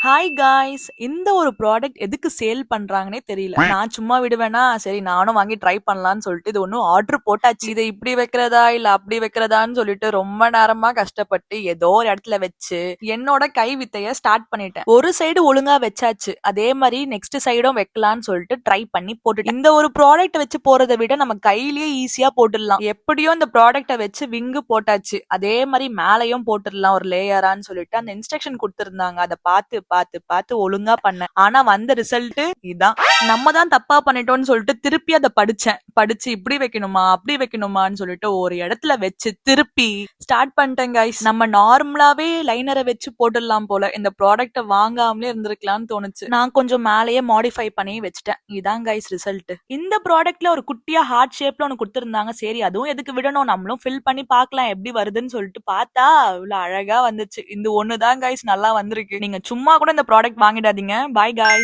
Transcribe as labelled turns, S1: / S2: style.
S1: Hi guys, இந்த ஒரு product எதுக்கு சேல் பண்றாங்கன்னே தெரியல. நான் சும்மா விடுவேனா, சரி நானும் வாங்கி ட்ரை பண்ணலாம்னு சொல்லிட்டு இது ஒன்னும் ஆர்டர் போட்டாச்சு. இதை இப்படி வைக்கிறதா இல்ல அப்படி வைக்கிறதான்னு சொல்லிட்டு ரொம்ப நேரமா கஷ்டப்பட்டு ஏதோ ஒரு இடத்துல வச்சு என்னோட கை வித்தைய ஸ்டார்ட் பண்ணிட்டேன். ஒரு சைடு ஒழுங்கா வச்சாச்சு, அதே மாதிரி நெக்ஸ்ட் சைடும் வைக்கலாம்னு சொல்லிட்டு ட்ரை பண்ணி போட்டுட்டேன். இந்த ஒரு ப்ராடக்ட் வச்சு போறதை விட நம்ம கையிலேயே ஈஸியா போட்டுடலாம். எப்படியோ இந்த ப்ராடக்ட வச்சு விங்கு போட்டாச்சு, அதே மாதிரி மேலையும் போட்டுடலாம் ஒரு லேயரான்னு சொல்லிட்டு அந்த இன்ஸ்ட்ரக்ஷன் கொடுத்திருந்தாங்க. அதை பார்த்து பார்த்து பார்த்து ஒழுங்கா பண்ணேன். ஆனா வந்த ரிசல்ட் இதான். நம்ம தான் தப்பா பண்ணிட்டோம்னு சொல்லிட்டு திருப்பி அதை படிச்சு இப்படி வைக்கணுமா அப்படி வைக்கணுமான்னு சொல்லிட்டு ஒரு இடத்துல வச்சு திருப்பி ஸ்டார்ட் பண்ணிட்டேன் கைஸ். நம்ம நார்மலாவே லைனரை வச்சு போட்டுடலாம் போல, இந்த ப்ராடக்ட வாங்காமலே இருந்திருக்கலாம்னு தோணுச்சு. நான் கொஞ்சம் மேலேயே மாடிஃபை பண்ணி வச்சுட்டேன். இதான் கைஸ் ரிசல்ட். இந்த ப்ராடக்ட்ல ஒரு குட்டியா ஹார்ட் ஷேப்ல ஒன்னு கொடுத்திருந்தாங்க. சரி அதுவும் எதுக்கு விடணும், நம்மளும் ஃபில் பண்ணி பார்க்கலாம் எப்படி வருதுன்னு சொல்லிட்டு பார்த்தா இவ்வளவு அழகா வந்துச்சு. இந்த ஒண்ணுதான் கைஸ் நல்லா வந்திருக்கு. நீங்க சும்மா கூட இந்த ப்ராடக்ட் வாங்கிடாதீங்க. Bye guys.